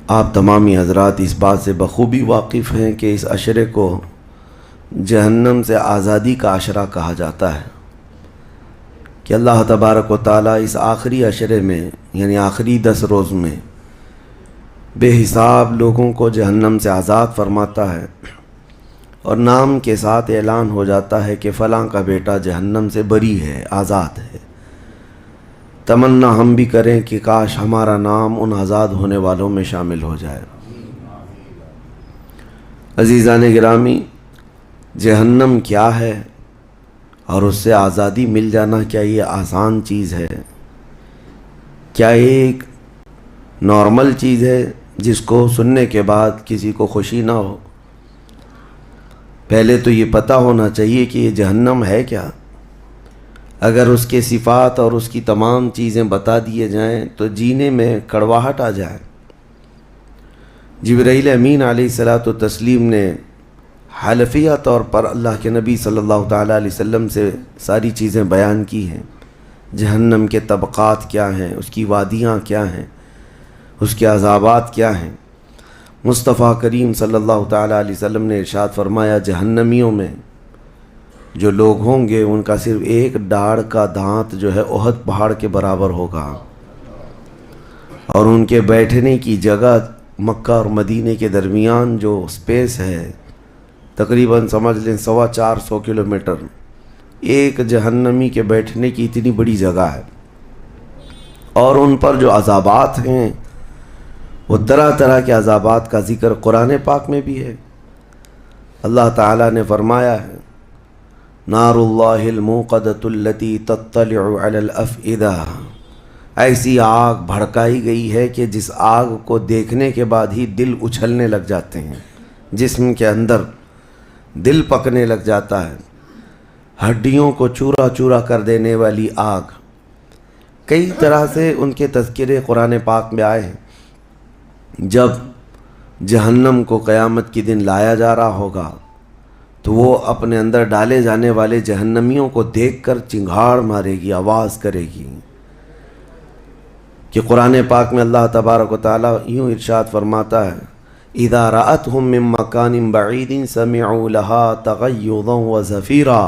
آپ تمامی حضرات اس بات سے بخوبی واقف ہیں کہ اس عشرے کو جہنم سے آزادی کا عشرہ کہا جاتا ہے، کہ اللہ تبارک و تعالیٰ اس آخری عشرے میں یعنی آخری 10 روز میں بے حساب لوگوں کو جہنم سے آزاد فرماتا ہے، اور نام کے ساتھ اعلان ہو جاتا ہے کہ فلاں کا بیٹا جہنم سے بری ہے، آزاد ہے۔ تمنا ہم بھی کریں کہ کاش ہمارا نام ان آزاد ہونے والوں میں شامل ہو جائے۔ عزیزان گرامی، جہنم کیا ہے اور اس سے آزادی مل جانا کیا یہ آسان چیز ہے؟ کیا ایک نارمل چیز ہے جس کو سننے کے بعد کسی کو خوشی نہ ہو؟ پہلے تو یہ پتہ ہونا چاہیے کہ یہ جہنم ہے کیا۔ اگر اس کے صفات اور اس کی تمام چیزیں بتا دیے جائیں تو جینے میں کڑواہٹ آ جائے۔ جبرائیل امین علیہ الصلاۃ والتسلیم نے حلفیہ طور پر اللہ کے نبی صلی اللہ تعالیٰ علیہ وسلم سے ساری چیزیں بیان کی ہیں۔ جہنم کے طبقات کیا ہیں، اس کی وادیاں کیا ہیں، اس کے عذابات کیا ہیں۔ مصطفیٰ کریم صلی اللہ تعالیٰ علیہ وسلم نے ارشاد فرمایا، جہنمیوں میں جو لوگ ہوں گے ان کا صرف ایک ڈاڑھ کا دانت جو ہے احد پہاڑ کے برابر ہوگا، اور ان کے بیٹھنے کی جگہ مکہ اور مدینے کے درمیان جو سپیس ہے تقریباً سمجھ لیں 450 کلومیٹر، ایک جہنمی کے بیٹھنے کی اتنی بڑی جگہ ہے۔ اور ان پر جو عذابات ہیں وہ طرح طرح کے عذابات کا ذکر قرآن پاک میں بھی ہے۔ اللہ تعالیٰ نے فرمایا ہے، نار اللہ الموقدۃ التی تطلع علی الافئدہ، ایسی آگ بھڑکائی گئی ہے کہ جس آگ کو دیکھنے کے بعد ہی دل اچھلنے لگ جاتے ہیں، جسم کے اندر دل پکنے لگ جاتا ہے، ہڈیوں کو چورا چورا کر دینے والی آگ۔ کئی طرح سے ان کے تذکرے قرآن پاک میں آئے ہیں۔ جب جہنم کو قیامت کے دن لایا جا رہا ہوگا تو وہ اپنے اندر ڈالے جانے والے جہنمیوں کو دیکھ کر چنگھاڑ مارے گی، آواز کرے گی، کہ قرآن پاک میں اللہ تبارک و تعالیٰ یوں ارشاد فرماتا ہے، اذا رأتهم من مکان بعید سمعوا لها تغیظا وزفیرا،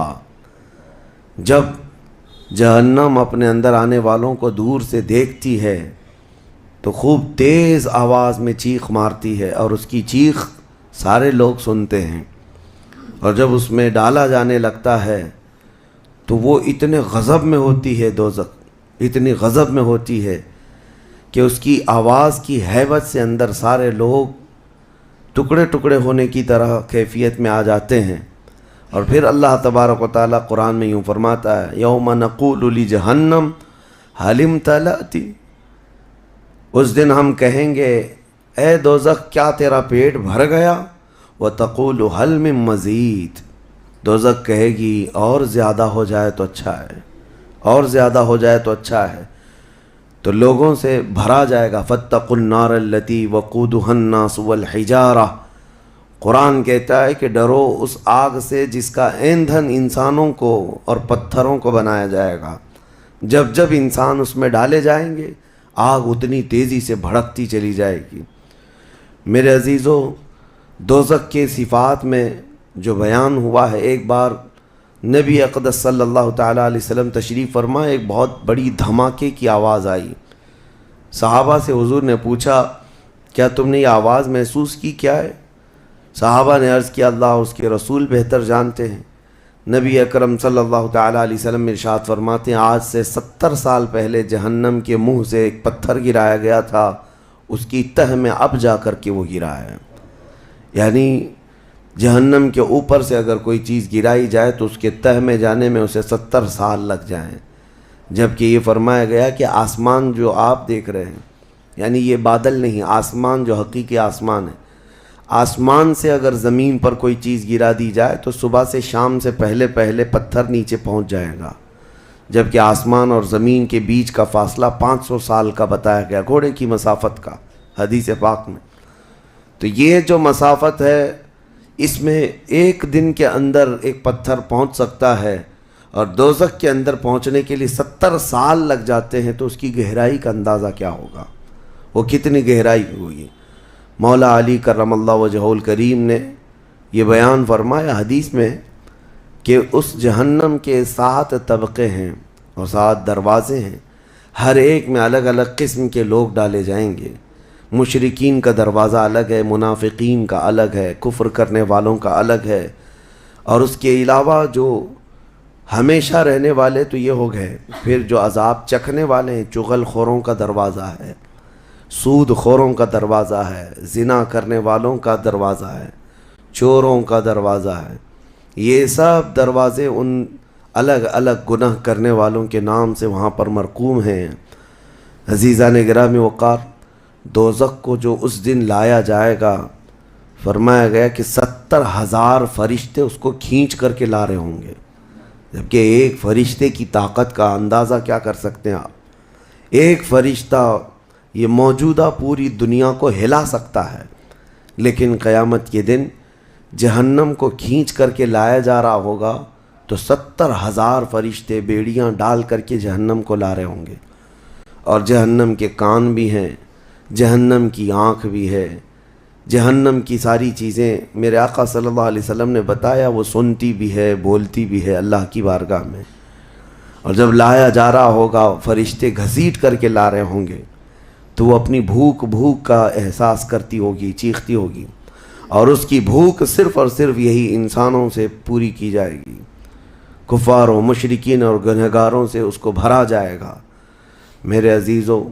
جب جہنم اپنے اندر آنے والوں کو دور سے دیکھتی ہے تو خوب تیز آواز میں چیخ مارتی ہے، اور اس کی چیخ سارے لوگ سنتے ہیں۔ اور جب اس میں ڈالا جانے لگتا ہے تو وہ اتنے غضب میں ہوتی ہے، دوزخ اتنی غضب میں ہوتی ہے کہ اس کی آواز کی ہیبت سے اندر سارے لوگ ٹکڑے ٹکڑے ہونے کی طرح کیفیت میں آ جاتے ہیں۔ اور پھر اللہ تبارک و تعالیٰ قرآن میں یوں فرماتا ہے، یوم نقول لجہنم هل امتلأت، اس دن ہم کہیں گے اے دوزخ کیا تیرا پیٹ بھر گیا؟ وَتَقُولُ هَلْ مِن مَزِيد، دوزخ کہے گی اور زیادہ ہو جائے تو اچھا ہے، اور زیادہ ہو جائے تو اچھا ہے۔ تو لوگوں سے بھرا جائے گا، فَاتَّقُوا النَّارَ الَّتِي وَقُودُهَا النَّاسُ وَالْحِجَارَةُ، قرآن کہتا ہے کہ ڈرو اس آگ سے جس کا ایندھن انسانوں کو اور پتھروں کو بنایا جائے گا۔ جب جب انسان اس میں ڈالے جائیں گے آگ اتنی تیزی سے بھڑکتی چلی جائے گی۔ میرے عزیزو، دوزخ کے صفات میں جو بیان ہوا ہے، ایک بار نبی اقدس صلی اللہ تعالیٰ علیہ وسلم تشریف فرما، ایک بہت بڑی دھماکے کی آواز آئی۔ صحابہ سے حضور نے پوچھا، کیا تم نے یہ آواز محسوس کی، کیا ہے؟ صحابہ نے عرض کیا، اللہ اس کے رسول بہتر جانتے ہیں۔ نبی اکرم صلی اللہ تعالیٰ علیہ وسلم ارشاد فرماتے ہیں، آج سے 70 سال پہلے جہنم کے منہ سے ایک پتھر گرایا گیا تھا، اس کی تہ میں اب جا کر کے وہ گرا ہے۔ یعنی جہنم کے اوپر سے اگر کوئی چیز گرائی جائے تو اس کے تہ میں جانے میں اسے 70 سال لگ جائیں۔ جبکہ یہ فرمایا گیا کہ آسمان جو آپ دیکھ رہے ہیں، یعنی یہ بادل نہیں، آسمان جو حقیقی آسمان ہے، آسمان سے اگر زمین پر کوئی چیز گرا دی جائے تو صبح سے شام سے پہلے پہلے پتھر نیچے پہنچ جائے گا، جبکہ آسمان اور زمین کے بیچ کا فاصلہ 500 سال کا بتایا گیا، گھوڑے کی مسافت کا، حدیث پاک میں۔ تو یہ جو مسافت ہے اس میں ایک دن کے اندر ایک پتھر پہنچ سکتا ہے، اور دوزخ کے اندر پہنچنے کے لیے 70 سال لگ جاتے ہیں، تو اس کی گہرائی کا اندازہ کیا ہوگا، وہ کتنی گہرائی ہوئی۔ مولا علی کرم اللہ وجہہ الکریم نے یہ بیان فرمایا حدیث میں کہ اس جہنم کے 7 طبقے ہیں اور 7 دروازے ہیں، ہر ایک میں الگ الگ قسم کے لوگ ڈالے جائیں گے۔ مشرکین کا دروازہ الگ ہے، منافقین کا الگ ہے، کفر کرنے والوں کا الگ ہے، اور اس کے علاوہ جو ہمیشہ رہنے والے تو یہ ہو گئے، پھر جو عذاب چکھنے والے ہیں، چغل خوروں کا دروازہ ہے، سود خوروں کا دروازہ ہے، زنا کرنے والوں کا دروازہ ہے، چوروں کا دروازہ ہے۔ یہ سب دروازے ان الگ الگ گناہ کرنے والوں کے نام سے وہاں پر مرقوم ہیں۔ عزیزان گرامی وقار، دوزخ کو جو اس دن لایا جائے گا، فرمایا گیا کہ 70,000 فرشتے اس کو کھینچ کر کے لا رہے ہوں گے، جبکہ ایک فرشتے کی طاقت کا اندازہ کیا کر سکتے ہیں آپ؟ ایک فرشتہ یہ موجودہ پوری دنیا کو ہلا سکتا ہے، لیکن قیامت کے دن جہنم کو کھینچ کر کے لایا جا رہا ہوگا تو 70,000 فرشتے بیڑیاں ڈال کر کے جہنم کو لا رہے ہوں گے، اور جہنم کے کان بھی ہیں، جہنم کی آنکھ بھی ہے، جہنم کی ساری چیزیں میرے آقا صلی اللہ علیہ وسلم نے بتایا وہ سنتی بھی ہے، بولتی بھی ہے اللہ کی بارگاہ میں۔ اور جب لایا جا رہا ہوگا، فرشتے گھسیٹ کر کے لا رہے ہوں گے، تو وہ اپنی بھوک کا احساس کرتی ہوگی، چیختی ہوگی، اور اس کی بھوک صرف اور صرف یہی انسانوں سے پوری کی جائے گی، کفاروں، مشرکین اور گنہگاروں سے اس کو بھرا جائے گا۔ میرے عزیزو،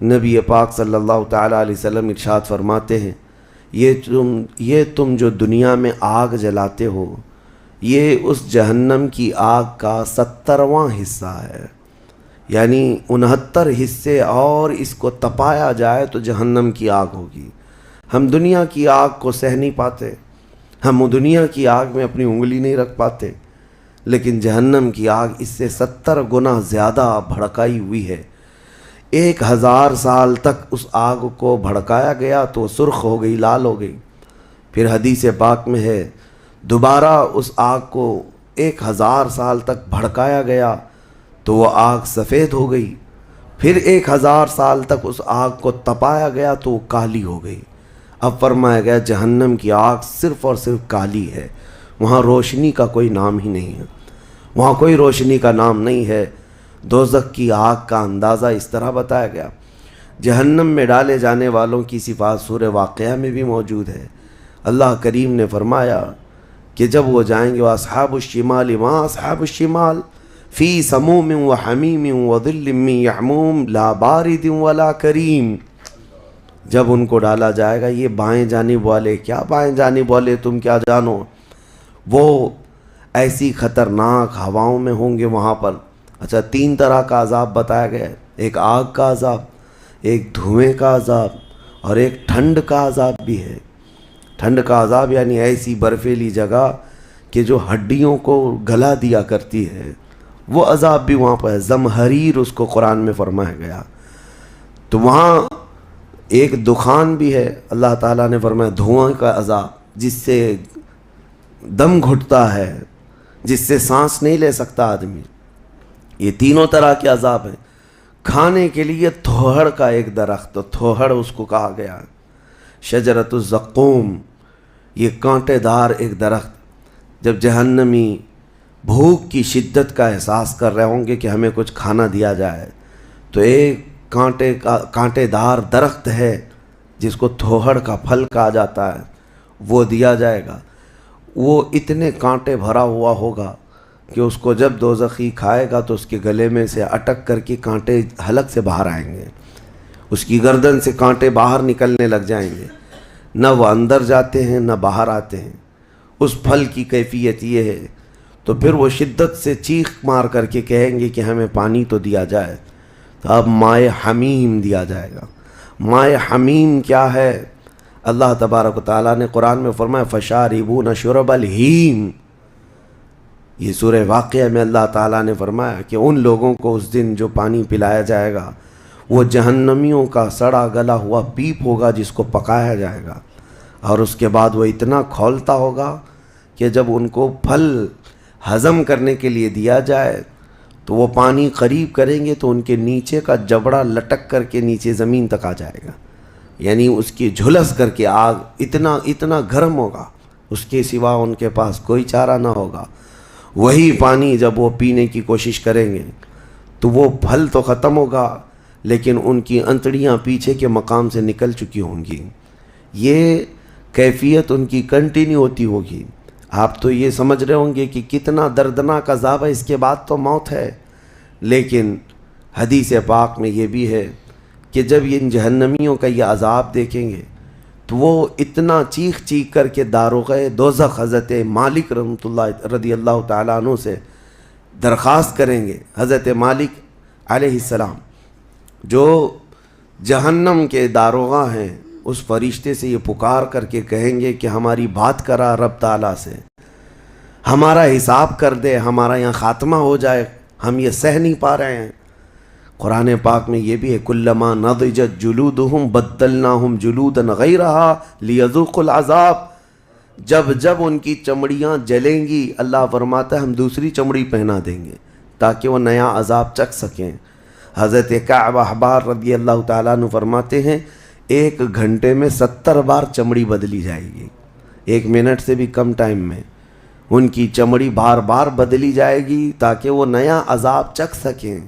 نبی پاک صلی اللہ تعالیٰ علیہ وسلم ارشاد فرماتے ہیں، یہ تم جو دنیا میں آگ جلاتے ہو، یہ اس جہنم کی آگ کا 70واں حصہ ہے، یعنی 69 حصے اور اس کو تپایا جائے تو جہنم کی آگ ہوگی۔ ہم دنیا کی آگ کو سہ نہیں پاتے، ہم دنیا کی آگ میں اپنی انگلی نہیں رکھ پاتے، لیکن جہنم کی آگ اس سے 70 گنا زیادہ بھڑکائی ہوئی ہے۔ 1000 سال تک اس آگ کو بھڑکایا گیا تو سرخ ہو گئی، لال ہو گئی، پھر حدیث پاک میں ہے دوبارہ اس آگ کو 1000 سال تک بھڑکایا گیا تو وہ آگ سفید ہو گئی، پھر 1000 سال تک اس آگ کو تپایا گیا تو وہ کالی ہو گئی۔ اب فرمایا گیا جہنم کی آگ صرف اور صرف کالی ہے، وہاں روشنی کا کوئی نام ہی نہیں ہے، وہاں کوئی روشنی کا نام نہیں ہے۔ دوزخ کی آگ کا اندازہ اس طرح بتایا گیا۔ جہنم میں ڈالے جانے والوں کی صفات سورہ واقعہ میں بھی موجود ہے۔ اللہ کریم نے فرمایا کہ جب وہ جائیں گے اصحاب الشمال ما اصحاب الشمال فی سموم و حمیم و ظل من یحموم لا بارد ولا کریم۔ جب ان کو ڈالا جائے گا، یہ بائیں جانب والے، کیا بائیں جانب والے تم کیا جانو، وہ ایسی خطرناک ہواؤں میں ہوں گے وہاں پر۔ اچھا، 3 طرح کا عذاب بتایا گیا ہے، ایک آگ کا عذاب، ایک دھوئیں کا عذاب، اور ایک ٹھنڈ کا عذاب بھی ہے۔ ٹھنڈ کا عذاب یعنی ایسی برفیلی جگہ کہ جو ہڈیوں کو گلا دیا کرتی ہے، وہ عذاب بھی وہاں پر ہے۔ زمہریر اس کو قرآن میں فرمایا گیا۔ تو وہاں ایک دخان بھی ہے، اللہ تعالیٰ نے فرمایا دھواں کا عذاب، جس سے دم گھٹتا ہے، جس سے سانس نہیں لے سکتا آدمی۔ یہ تینوں طرح کے عذاب ہیں۔ کھانے کے لیے تھوہڑ کا ایک درخت، تھوہڑ اس کو کہا گیا، شجرۃ الزقوم، یہ کانٹے دار ایک درخت۔ جب جہنمی بھوک کی شدت کا احساس کر رہے ہوں گے کہ ہمیں کچھ کھانا دیا جائے، تو ایک کانٹے دار درخت ہے جس کو تھوہڑ کا پھل کہا جاتا ہے، وہ دیا جائے گا۔ وہ اتنے کانٹے بھرا ہوا ہوگا کہ اس کو جب دوزخی کھائے گا تو اس کے گلے میں سے اٹک کر کے کانٹے حلق سے باہر آئیں گے، اس کی گردن سے کانٹے باہر نکلنے لگ جائیں گے، نہ وہ اندر جاتے ہیں نہ باہر آتے ہیں۔ اس پھل کی کیفیت یہ ہے، تو پھر وہ شدت سے چیخ مار کر کے کہیں گے کہ ہمیں پانی تو دیا جائے۔ تو اب مائے حمیم دیا جائے گا۔ مائے حمیم کیا ہے؟ اللہ تبارک و تعالیٰ نے قرآن میں فرمایا فشاربون شرب الہیم۔ یہ سورہ واقعہ میں اللہ تعالیٰ نے فرمایا کہ ان لوگوں کو اس دن جو پانی پلایا جائے گا وہ جہنمیوں کا سڑا گلا ہوا پیپ ہوگا جس کو پکایا جائے گا، اور اس کے بعد وہ اتنا کھولتا ہوگا کہ جب ان کو پھل ہضم کرنے کے لیے دیا جائے تو وہ پانی قریب کریں گے تو ان کے نیچے کا جبڑا لٹک کر کے نیچے زمین تک آ جائے گا، یعنی اس کی جھلس کر کے آگ اتنا گرم ہوگا، اس کے سوا ان کے پاس کوئی چارہ نہ ہوگا۔ وہی پانی جب وہ پینے کی کوشش کریں گے تو وہ پھل تو ختم ہوگا، لیکن ان کی انتڑیاں پیچھے کے مقام سے نکل چکی ہوں گی۔ یہ کیفیت ان کی کنٹینیو ہوتی ہوگی۔ آپ تو یہ سمجھ رہے ہوں گے کہ کتنا دردناک عذاب ہے، اس کے بعد تو موت ہے، لیکن حدیث پاک میں یہ بھی ہے کہ جب ان جہنمیوں کا یہ عذاب دیکھیں گے تو وہ اتنا چیخ چیخ کر کے داروغہ دوزخ حضرت مالک رحمۃ اللہ رضی اللہ تعالیٰ عنہ سے درخواست کریں گے۔ حضرت مالک علیہ السلام جو جہنم کے داروغہ ہیں، اس فرشتے سے یہ پکار کر کے کہیں گے کہ ہماری بات کرا رب تعالیٰ سے، ہمارا حساب کر دے، ہمارا یہاں خاتمہ ہو جائے، ہم یہ سہ نہیں پا رہے ہیں۔ قرآن پاک میں یہ بھی ہے کلما نضجت جلودہم بدلناہم جلودا غیرہا لیذوقوا العذاب، جب ان کی چمڑیاں جلیں گی اللہ فرماتا ہے ہم دوسری چمڑی پہنا دیں گے تاکہ وہ نیا عذاب چکھ سکیں۔ حضرت کعب احبار رضی اللہ تعالیٰ عنہ فرماتے ہیں 1 گھنٹے میں 70 بار چمڑی بدلی جائے گی، 1 منٹ سے بھی کم ٹائم میں ان کی چمڑی بار بار بدلی جائے گی تاکہ وہ نیا عذاب چکھ سکیں۔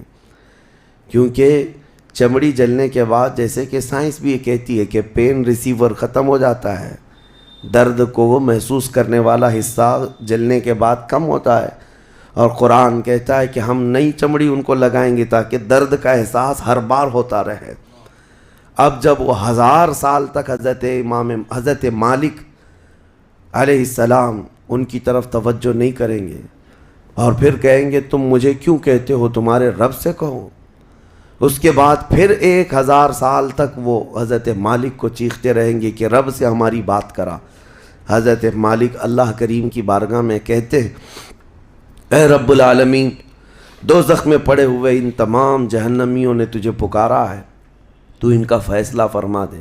کیونکہ چمڑی جلنے کے بعد جیسے کہ سائنس بھی یہ کہتی ہے کہ پین ریسیور ختم ہو جاتا ہے، درد کو وہ محسوس کرنے والا حصہ جلنے کے بعد کم ہوتا ہے، اور قرآن کہتا ہے کہ ہم نئی چمڑی ان کو لگائیں گے تاکہ درد کا احساس ہر بار ہوتا رہے۔ اب جب وہ 1000 سال تک حضرت مالک علیہ السلام ان کی طرف توجہ نہیں کریں گے اور پھر کہیں گے تم مجھے کیوں کہتے ہو، تمہارے رب سے کہو، اس کے بعد پھر 1000 سال تک وہ حضرت مالک کو چیختے رہیں گے کہ رب سے ہماری بات کرا۔ حضرت مالک اللہ کریم کی بارگاہ میں کہتے ہیں اے رب العالمین، دوزخ میں پڑے ہوئے ان تمام جہنمیوں نے تجھے پکارا ہے، تو ان کا فیصلہ فرما دے۔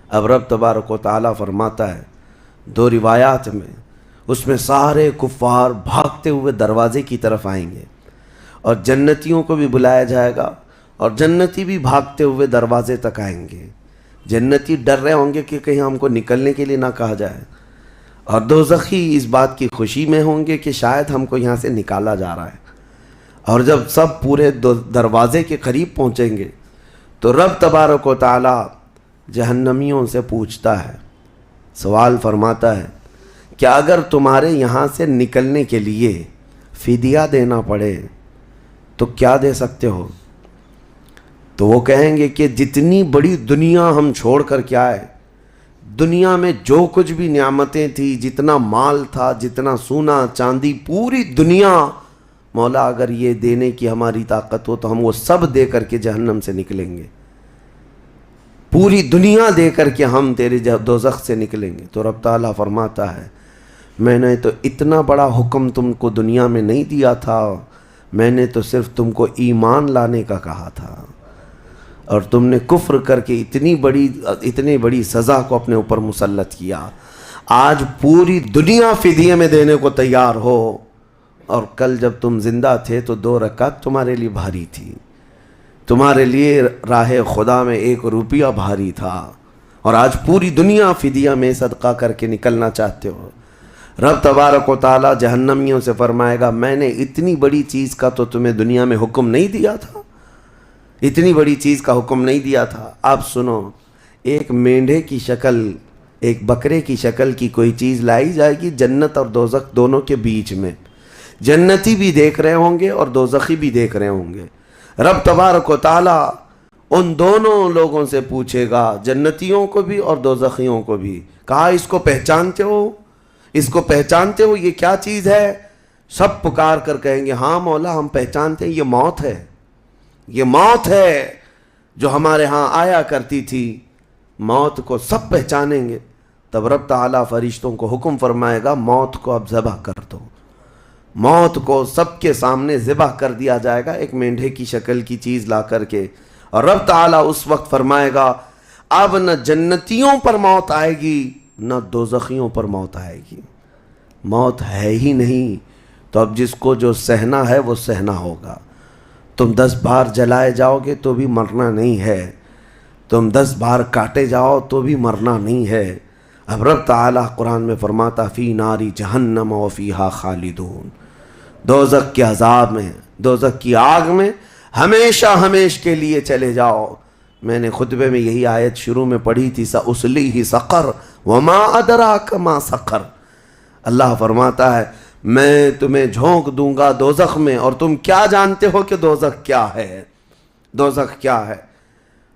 اب رب تبارک و تعالیٰ فرماتا ہے 2 روایات میں، اس میں سارے کفار بھاگتے ہوئے دروازے کی طرف آئیں گے اور جنتیوں کو بھی بلایا جائے گا اور جنتی بھی بھاگتے ہوئے دروازے تک آئیں گے۔ جنتی ڈر رہے ہوں گے کہ کہیں ہم کو نکلنے کے لیے نہ کہا جائے، اور دوزخی اس بات کی خوشی میں ہوں گے کہ شاید ہم کو یہاں سے نکالا جا رہا ہے۔ اور جب سب پورے دروازے کے قریب پہنچیں گے تو رب تبارک و تعالی جہنمیوں سے پوچھتا ہے، سوال فرماتا ہے کہ اگر تمہارے یہاں سے نکلنے کے لیے فدیہ دینا پڑے تو کیا دے سکتے ہو؟ تو وہ کہیں گے کہ جتنی بڑی دنیا ہم چھوڑ کر کے آئے، دنیا میں جو کچھ بھی نعمتیں تھی، جتنا مال تھا، جتنا سونا چاندی، پوری دنیا، مولا اگر یہ دینے کی ہماری طاقت ہو تو ہم وہ سب دے کر کے جہنم سے نکلیں گے، پوری دنیا دے کر کے ہم تیرے دوزخ سے نکلیں گے۔ تو رب تعالیٰ فرماتا ہے میں نے تو اتنا بڑا حکم تم کو دنیا میں نہیں دیا تھا، میں نے تو صرف تم کو ایمان لانے کا کہا تھا، اور تم نے کفر کر کے اتنی بڑی سزا کو اپنے اوپر مسلط کیا۔ آج پوری دنیا فدیے میں دینے کو تیار ہو، اور کل جب تم زندہ تھے تو 2 رکعت تمہارے لیے بھاری تھی، تمہارے لیے راہ خدا میں 1 روپیہ بھاری تھا، اور آج پوری دنیا فدیہ میں صدقہ کر کے نکلنا چاہتے ہو۔ رب تبارک و تعالیٰ جہنمیوں سے فرمائے گا میں نے اتنی بڑی چیز کا تو تمہیں دنیا میں حکم نہیں دیا تھا، اتنی بڑی چیز کا حکم نہیں دیا تھا۔ اب سنو، ایک مینڈھے کی شکل، ایک بکرے کی شکل کی کوئی چیز لائی جائے گی جنت اور دوزخ دونوں کے بیچ میں، جنتی بھی دیکھ رہے ہوں گے اور دوزخی بھی دیکھ رہے ہوں گے۔ رب تبارک و تعالیٰ ان دونوں لوگوں سے پوچھے گا، جنتیوں کو بھی اور دوزخیوں کو بھی، کہا اس کو پہچانتے ہو، اس کو پہچانتے ہو، یہ کیا چیز ہے؟ سب پکار کر کہیں گے ہاں مولا ہم پہچانتے ہیں، یہ موت ہے، یہ موت ہے جو ہمارے ہاں آیا کرتی تھی۔ موت کو سب پہچانیں گے۔ تب رب تعالیٰ فرشتوں کو حکم فرمائے گا موت کو اب ذبح کر دو۔ موت کو سب کے سامنے ذبح کر دیا جائے گا، ایک مینڈھے کی شکل کی چیز لا کر کے، اور رب تعالیٰ اس وقت فرمائے گا اب نہ جنتیوں پر موت آئے گی نہ دوزخیوں پر موت آئے گی، موت ہے ہی نہیں، تو اب جس کو جو سہنا ہے وہ سہنا ہوگا۔ تم 10 بار جلائے جاؤ گے تو بھی مرنا نہیں ہے، تم 10 بار کاٹے جاؤ تو بھی مرنا نہیں ہے۔ اب رب تعالیٰ قرآن میں فرماتا فی ناری جہنم و فیہا خالدون، دوزخ کے عذاب میں، دوزخ کی آگ میں ہمیشہ ہمیش کے لیے چلے جاؤ۔ میں نے خطبے میں یہی آیت شروع میں پڑھی تھی، سأصلیہ سقر وما ادراک ما سقر۔ اللہ فرماتا ہے میں تمہیں جھونک دوں گا دوزخ میں، اور تم کیا جانتے ہو کہ دوزخ کیا ہے، دوزخ کیا ہے۔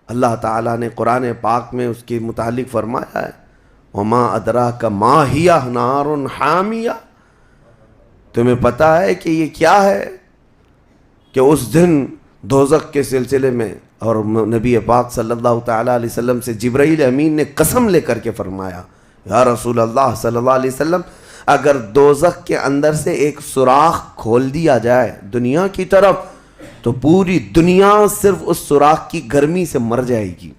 اللہ تعالیٰ نے قرآن پاک میں اس کے متعلق فرمایا ہے وما ادراک ما ہی نار حامیہ، تمہیں پتہ ہے کہ یہ کیا ہے، کہ اس دن دوزخ کے سلسلے میں، اور نبی پاک صلی اللہ تعالیٰ علیہ وسلم سے جبرائیل امین نے قسم لے کر کے فرمایا یا رسول اللہ صلی اللہ علیہ وسلم، اگر دوزخ کے اندر سے ایک سوراخ کھول دیا جائے دنیا کی طرف تو پوری دنیا صرف اس سوراخ کی گرمی سے مر جائے گی،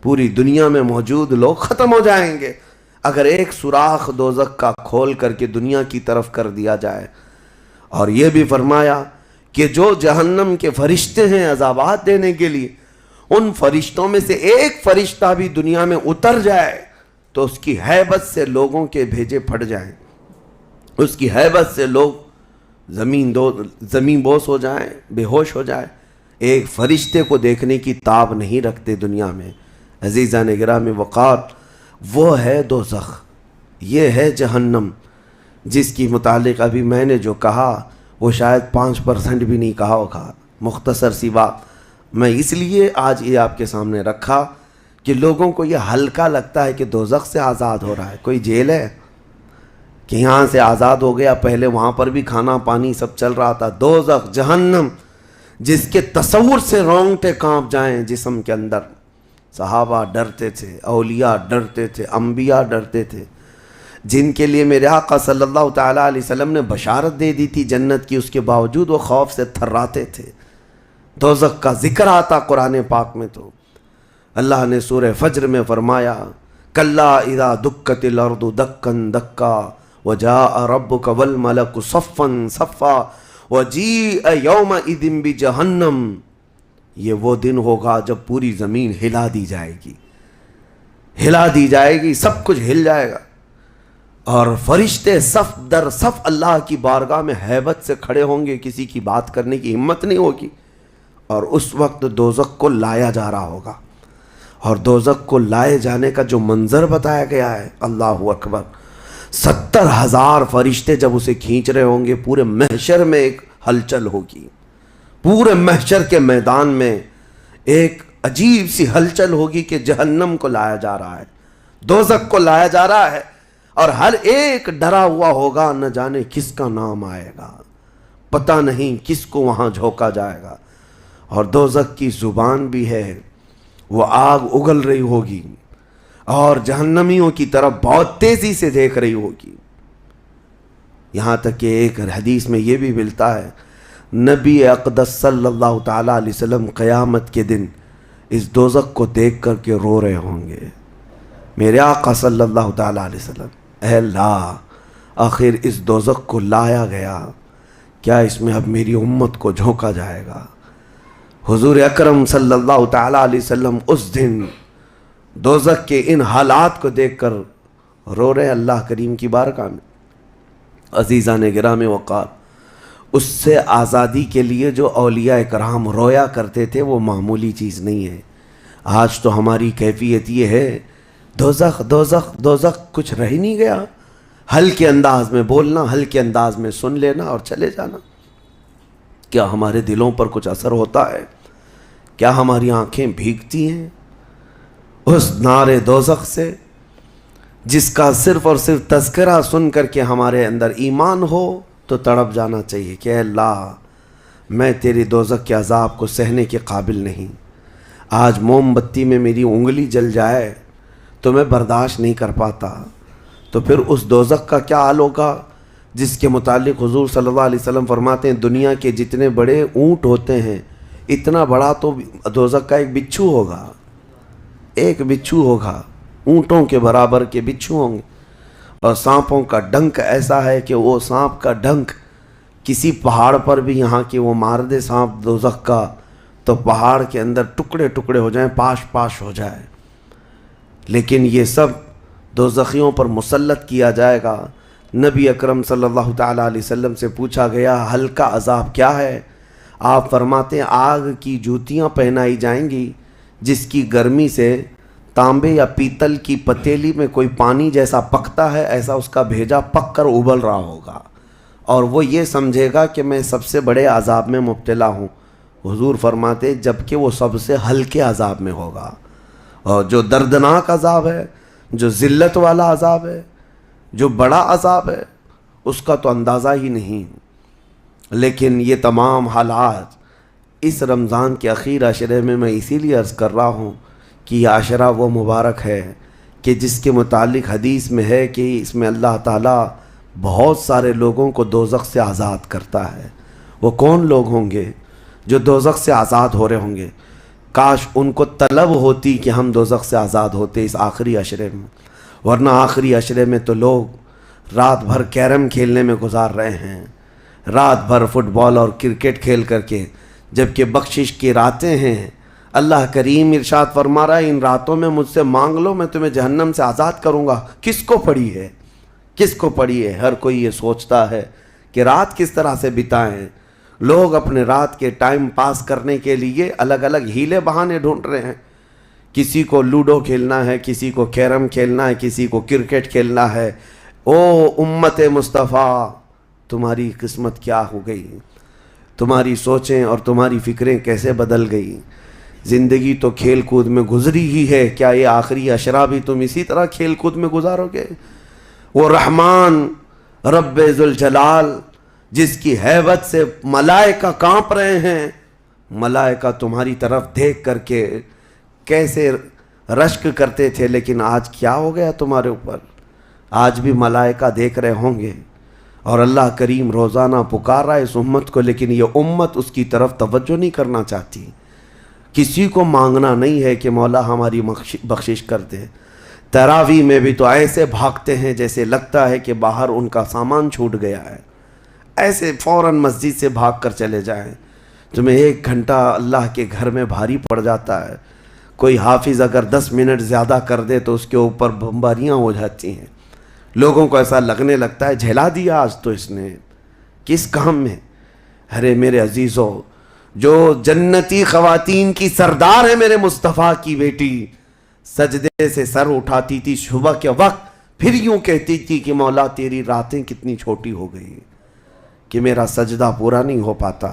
پوری دنیا میں موجود لوگ ختم ہو جائیں گے اگر ایک سوراخ دوزخ کا کھول کر کے دنیا کی طرف کر دیا جائے۔ اور یہ بھی فرمایا کہ جو جہنم کے فرشتے ہیں عذابات دینے کے لیے، ان فرشتوں میں سے ایک فرشتہ بھی دنیا میں اتر جائے تو اس کی ہیبت سے لوگوں کے بھیجے پھٹ جائیں، اس کی ہیبت سے لوگ زمین بوس ہو جائیں، بے ہوش ہو جائیں، ایک فرشتے کو دیکھنے کی تاب نہیں رکھتے دنیا میں۔ عزیزان گرامی وقار، وہ ہے دوزخ، یہ ہے جہنم، جس کی متعلق ابھی میں نے جو کہا وہ شاید 5% بھی نہیں کہا ہوگا، مختصر سی بات میں اس لیے آج یہ آپ کے سامنے رکھا کہ لوگوں کو یہ ہلکا لگتا ہے کہ دوزخ سے آزاد ہو رہا ہے، کوئی جیل ہے کہ یہاں سے آزاد ہو گیا، پہلے وہاں پر بھی کھانا پانی سب چل رہا تھا۔ دوزخ، جہنم، جس کے تصور سے رونگٹے کانپ جائیں جسم کے اندر۔ صحابہ ڈرتے تھے، اولیاء ڈرتے تھے، انبیاء ڈرتے تھے، جن کے لیے میرے آقا صلی اللہ تعالیٰ علیہ وسلم نے بشارت دے دی تھی جنت کی، اس کے باوجود وہ خوف سے تھراتے تھے۔ دوزخ کا ذکر آتا قرآن پاک میں تو اللہ نے سورہ فجر میں فرمایا کلا اذا دکت الارض دکن دکا وجاء ربک والملک صفا صفا وجیء یومئذ بجہنم، یہ وہ دن ہوگا جب پوری زمین ہلا دی جائے گی، ہلا دی جائے گی، سب کچھ ہل جائے گا، اور فرشتے صف در صف اللہ کی بارگاہ میں ہیبت سے کھڑے ہوں گے، کسی کی بات کرنے کی ہمت نہیں ہوگی، اور اس وقت دوزخ کو لایا جا رہا ہوگا۔ اور دوزخ کو لائے جانے کا جو منظر بتایا گیا ہے، اللہ اکبر، 70,000 فرشتے جب اسے کھینچ رہے ہوں گے، پورے محشر میں ایک ہلچل ہوگی، پورے محشر کے میدان میں ایک عجیب سی ہلچل ہوگی کہ جہنم کو لایا جا رہا ہے، دوزخ کو لایا جا رہا ہے، اور ہر ایک ڈرا ہوا ہوگا، نہ جانے کس کا نام آئے گا، پتہ نہیں کس کو وہاں جھونکا جائے گا۔ اور دوزخ کی زبان بھی ہے، وہ آگ اگل رہی ہوگی اور جہنمیوں کی طرف بہت تیزی سے دیکھ رہی ہوگی، یہاں تک کہ ایک حدیث میں یہ بھی ملتا ہے نبی اقدس صلی اللہ تعالیٰ علیہ وسلم قیامت کے دن اس دوزخ کو دیکھ کر کے رو رہے ہوں گے، میرے آقا صلی اللہ تعالیٰ علیہ وسلم، اے اللہ آخر اس دوزخ کو لایا گیا، کیا اس میں اب میری امت کو جھونکا جائے گا؟ حضور اکرم صلی اللہ تعالیٰ علیہ وسلم اس دن دوزخ کے ان حالات کو دیکھ کر رو رہے اللہ کریم کی بارگاہ میں۔ عزیزان گرامی وقار، اس سے آزادی کے لیے جو اولیاء کرام رویا کرتے تھے وہ معمولی چیز نہیں ہے۔ آج تو ہماری کیفیت یہ ہے دوزخ دوزخ دوزخ، کچھ رہ نہیں گیا، ہلکے انداز میں بولنا، ہلکے انداز میں سن لینا اور چلے جانا۔ کیا ہمارے دلوں پر کچھ اثر ہوتا ہے؟ کیا ہماری آنکھیں بھیگتی ہیں اس نارے دوزخ سے جس کا صرف اور صرف تذکرہ سن کر کے ہمارے اندر ایمان ہو تو تڑپ جانا چاہیے کہ اے اللہ میں تیری دوزخ کے عذاب کو سہنے کے قابل نہیں، آج موم بتی میں میری انگلی جل جائے تو میں برداشت نہیں کر پاتا، تو پھر اس دوزخ کا کیا حال ہوگا جس کے متعلق حضور صلی اللہ علیہ وسلم فرماتے ہیں دنیا کے جتنے بڑے اونٹ ہوتے ہیں اتنا بڑا تو دوزخ کا ایک بچھو ہوگا، ایک بچھو ہوگا، اونٹوں کے برابر کے بچھو ہوں گے، اور سانپوں کا ڈنک ایسا ہے کہ وہ سانپ کا ڈنک کسی پہاڑ پر بھی یہاں کہ وہ مار دے سانپ دوزخ کا تو پہاڑ کے اندر ٹکڑے ٹکڑے ہو جائیں، پاش پاش ہو جائے، لیکن یہ سب دوزخیوں پر مسلط کیا جائے گا۔ نبی اکرم صلی اللہ تعالیٰ علیہ وسلم سے پوچھا گیا ہلکا عذاب کیا ہے؟ آپ فرماتے ہیں آگ کی جوتیاں پہنائی جائیں گی جس کی گرمی سے تانبے یا پیتل کی پتیلی میں کوئی پانی جیسا پکتا ہے، ایسا اس کا بھیجا پک کر ابل رہا ہوگا، اور وہ یہ سمجھے گا کہ میں سب سے بڑے عذاب میں مبتلا ہوں۔ حضور فرماتے جبکہ وہ سب سے ہلکے عذاب میں ہوگا، اور جو دردناک عذاب ہے، جو ذلت والا عذاب ہے، جو بڑا عذاب ہے، اس کا تو اندازہ ہی نہیں۔ لیکن یہ تمام حالات اس رمضان کے اخیر عشرے میں اسی لیے عرض کر رہا ہوں کہ یہ عشرہ وہ مبارک ہے کہ جس کے متعلق حدیث میں ہے کہ اس میں اللہ تعالیٰ بہت سارے لوگوں کو دوزخ سے آزاد کرتا ہے۔ وہ کون لوگ ہوں گے جو دوزخ سے آزاد ہو رہے ہوں گے؟ کاش ان کو طلب ہوتی کہ ہم دوزخ سے آزاد ہوتے اس آخری عشرے میں، ورنہ آخری عشرے میں تو لوگ رات بھر کیرم کھیلنے میں گزار رہے ہیں، رات بھر فٹ بال اور کرکٹ کھیل کر کے، جبکہ بخشش کی راتیں ہیں۔ اللہ کریم ارشاد فرما رہا ہے ان راتوں میں مجھ سے مانگ لو میں تمہیں جہنم سے آزاد کروں گا۔ کس کو پڑی ہے؟ کس کو پڑی ہے؟ ہر کوئی یہ سوچتا ہے کہ رات کس طرح سے بتائیں۔ لوگ اپنے رات کے ٹائم پاس کرنے کے لیے الگ الگ ہیلے بہانے ڈھونڈ رہے ہیں۔ کسی کو لوڈو کھیلنا ہے، کسی کو کیرم کھیلنا ہے، کسی کو کرکٹ کھیلنا ہے۔ او امت مصطفیٰ، تمہاری قسمت کیا ہو گئی؟ تمہاری سوچیں اور تمہاری فکریں کیسے بدل گئی؟ زندگی تو کھیل کود میں گزری ہی ہے، کیا یہ آخری عشرہ بھی تم اسی طرح کھیل کود میں گزارو گے؟ وہ رحمان رب ذوالجلال جس کی ہیبت سے ملائکہ کانپ رہے ہیں، ملائکہ تمہاری طرف دیکھ کر کے کیسے رشک کرتے تھے، لیکن آج کیا ہو گیا تمہارے اوپر؟ آج بھی ملائکہ دیکھ رہے ہوں گے، اور اللہ کریم روزانہ پکار رہا ہے اس امت کو، لیکن یہ امت اس کی طرف توجہ نہیں کرنا چاہتی۔ کسی کو مانگنا نہیں ہے کہ مولا ہماری بخشش کر دے۔ تراویح میں بھی تو ایسے بھاگتے ہیں جیسے لگتا ہے کہ باہر ان کا سامان چھوٹ گیا ہے، ایسے فوراً مسجد سے بھاگ کر چلے جائیں۔ تمہیں 1 گھنٹہ اللہ کے گھر میں بھاری پڑ جاتا ہے، کوئی حافظ اگر 10 منٹ زیادہ کر دے تو اس کے اوپر بمباریاں ہو جاتی ہیں۔ لوگوں کو ایسا لگنے لگتا ہے جھیلا دیا آج تو اس نے، کس کام میں؟ ارے میرے عزیزو، جو جنتی خواتین کی سردار ہے میرے مصطفیٰ کی بیٹی، سجدے سے سر اٹھاتی تھی صبح کے وقت، پھر یوں کہتی تھی کہ مولا تیری راتیں کتنی چھوٹی ہو گئی کہ میرا سجدہ پورا نہیں ہو پاتا،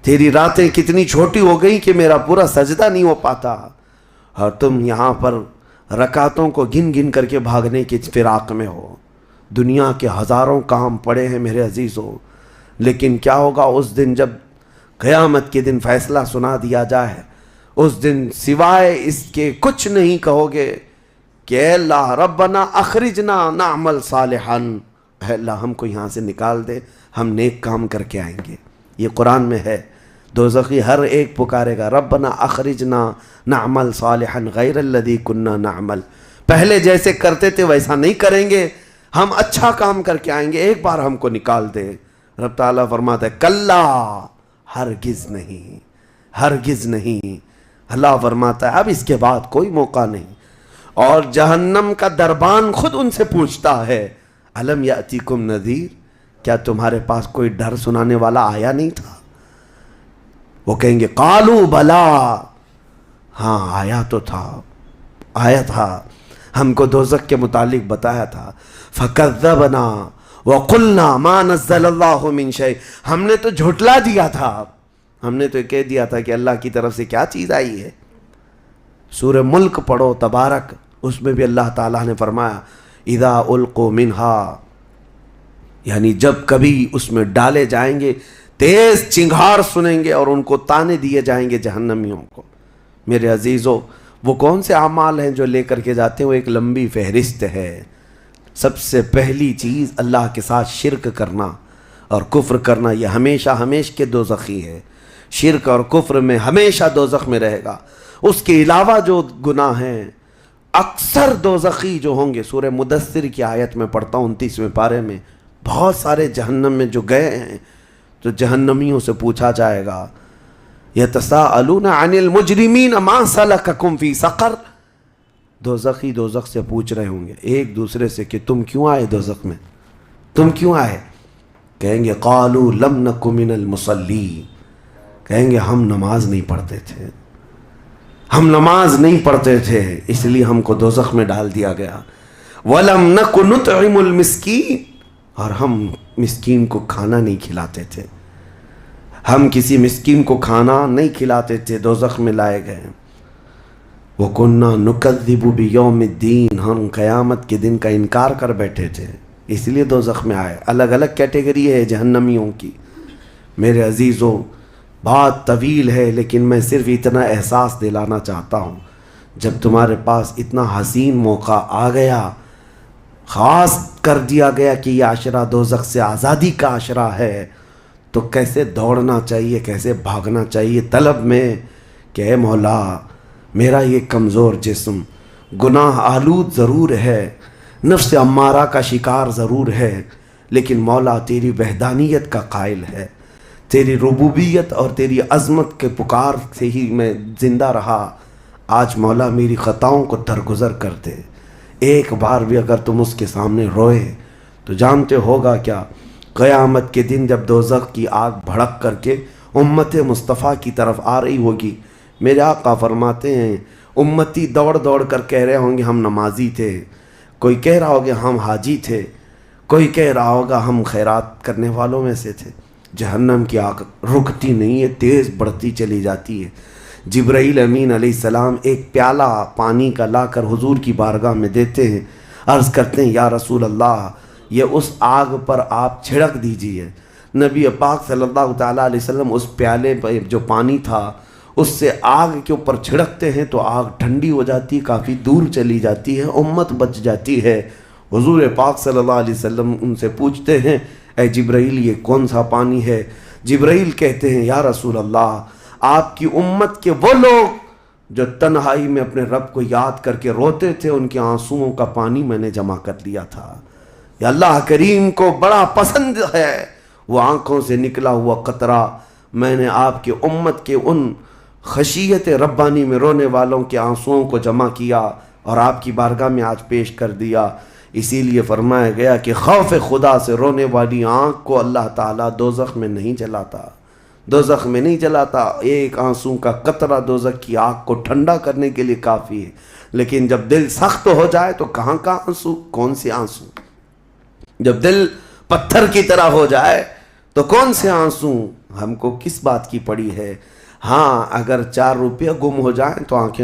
تیری راتیں کتنی چھوٹی ہو گئی کہ میرا پورا سجدہ نہیں ہو پاتا، اور تم یہاں پر رکعتوں کو گن گن کر کے بھاگنے کے فراق میں ہو۔ دنیا کے ہزاروں کام پڑے ہیں میرے عزیزو، لیکن کیا ہوگا اس دن جب قیامت کے دن فیصلہ سنا دیا جائے؟ اس دن سوائے اس کے کچھ نہیں کہو گے کہ اے اللہ ربنا اخرجنا نعمل صالحا، اے اللہ ہم کو یہاں سے نکال دے، ہم نیک کام کر کے آئیں گے۔ یہ قرآن میں ہے، دوزخی ہر ایک پکارے گا ربنا اخرجنا نعمل صالحا غیر الذی کننا نعمل، پہلے جیسے کرتے تھے ویسا نہیں کریں گے، ہم اچھا کام کر کے آئیں گے، ایک بار ہم کو نکال دے۔ رب تعالیٰ فرماتا ہے کلا، ہرگز نہیں، ہرگز نہیں۔ اللہ فرماتا ہے اب اس کے بعد کوئی موقع نہیں، اور جہنم کا دربان خود ان سے پوچھتا ہے الم یاتیکم نذیر، کیا تمہارے پاس کوئی ڈر سنانے والا آیا نہیں تھا؟ وہ کہیں گے قالوا بلا، ہاں آیا تو تھا، آیا تھا، ہم کو دوزخ کے متعلق بتایا تھا۔ فکذبنا وقلنا ما نزل اللہ من شیء، ہم نے تو جھٹلا دیا تھا، ہم نے تو کہہ دیا تھا کہ اللہ کی طرف سے کیا چیز آئی ہے۔ سورہ ملک پڑھو تبارک، اس میں بھی اللہ تعالیٰ نے فرمایا اذا القوا منہا، یعنی جب کبھی اس میں ڈالے جائیں گے تیز چنگھاڑ سنیں گے اور ان کو تانے دیے جائیں گے جہنمیوں کو۔ میرے عزیزو، وہ کون سے اعمال ہیں جو لے کر کے جاتے ہیں؟ وہ ایک لمبی فہرست ہے۔ سب سے پہلی چیز اللہ کے ساتھ شرک کرنا اور کفر کرنا، یہ ہمیشہ ہمیشہ کے دوزخی ہے۔ شرک اور کفر میں ہمیشہ دوزخ میں رہے گا۔ اس کے علاوہ جو گناہ ہیں اکثر دوزخی جو ہوں گے، سورہ مدثر کی آیت میں پڑھتا ہوں 29ویں پارے میں، بہت سارے جہنم میں جو گئے ہیں تو جہنمیوں سے پوچھا جائے گا یتساءلون عن المجرمین ما سلککم فی سقر، دوزخی دوزخ سے پوچھ رہے ہوں گے ایک دوسرے سے کہ تم کیوں آئے دوزخ میں، تم کیوں آئے؟ کہیں گے قالوا لم نک من المصلی، کہیں گے ہم نماز نہیں پڑھتے تھے، ہم نماز نہیں پڑھتے تھے اس لیے ہم کو دوزخ میں ڈال دیا گیا۔ وَلَمْ نَكُ نُطْعِمُ الْمِسْكِينَ، اور ہم مسکین کو کھانا نہیں کھلاتے تھے، ہم کسی مسکین کو کھانا نہیں کھلاتے تھے، دوزخ میں لائے گئے۔ وَكُنَّا نُكَذِّبُ بِيَوْمِ الدِّينِ، ہم قیامت کے دن کا انکار کر بیٹھے تھے اس لیے دوزخ میں آئے۔ الگ الگ کیٹیگری ہے جہنمیوں کی۔ میرے عزیزوں بات طویل ہے لیکن میں صرف اتنا احساس دلانا چاہتا ہوں، جب تمہارے پاس اتنا حسین موقع آ گیا، خاص کر دیا گیا کہ یہ عشرہ دوزخ سے آزادی کا عشرہ ہے، تو کیسے دوڑنا چاہیے، کیسے بھاگنا چاہیے طلب میں کہ اے مولا میرا یہ کمزور جسم گناہ آلود ضرور ہے، نفس امارہ کا شکار ضرور ہے، لیکن مولا تیری وحدانیت کا قائل ہے، تیری ربوبیت اور تیری عظمت کے پکار سے ہی میں زندہ رہا۔ آج مولا میری خطاؤں کو درگزر کر دے۔ ایک بار بھی اگر تم اس کے سامنے روئے تو جانتے ہوگا کیا، قیامت کے دن جب دوزخ کی آگ بھڑک کر کے امت مصطفیٰ کی طرف آ رہی ہوگی، میرے آقا فرماتے ہیں امتی دوڑ دوڑ کر کہہ رہے ہوں گے ہم نمازی تھے، کوئی کہہ رہا ہوگا ہم حاجی تھے، کوئی کہہ رہا ہوگا ہم خیرات کرنے والوں میں سے تھے۔ جہنم کی آگ رکتی نہیں ہے، تیز بڑھتی چلی جاتی ہے۔ جبرائیل امین علیہ السلام ایک پیالہ پانی کا لا کر حضور کی بارگاہ میں دیتے ہیں، عرض کرتے ہیں یا رسول اللہ یہ اس آگ پر آپ چھڑک دیجئے۔ نبی پاک صلی اللہ تعالیٰ علیہ وسلم اس پیالے پر جو پانی تھا اس سے آگ کے اوپر چھڑکتے ہیں تو آگ ٹھنڈی ہو جاتی، کافی دور چلی جاتی ہے، امت بچ جاتی ہے۔ حضور پاک صلی اللہ علیہ وسلم ان سے پوچھتے ہیں اے جبرائیل یہ کون سا پانی ہے؟ جبرائیل کہتے ہیں یا رسول اللہ آپ کی امت کے وہ لوگ جو تنہائی میں اپنے رب کو یاد کر کے روتے تھے، ان کے آنسوؤں کا پانی میں نے جمع کر لیا تھا۔ یا اللہ کریم کو بڑا پسند ہے وہ آنکھوں سے نکلا ہوا قطرہ، میں نے آپ کی امت کے ان خشیت ربانی میں رونے والوں کے آنسوؤں کو جمع کیا اور آپ کی بارگاہ میں آج پیش کر دیا۔ اسی لیے فرمایا گیا کہ خوف خدا سے رونے والی آنکھ کو اللہ تعالیٰ دوزخ میں نہیں جلاتا، دوزخ میں نہیں جلاتا۔ ایک آنسو کا قطرہ دوزخ کی آگ کو ٹھنڈا کرنے کے لیے کافی ہے، لیکن جب دل سخت ہو جائے تو کہاں کا آنسو، کون سے آنسو؟ جب دل پتھر کی طرح ہو جائے تو کون سے آنسو؟ ہم کو کس بات کی پڑی ہے؟ ہاں اگر 4 روپیہ گم ہو جائیں تو آنکھیں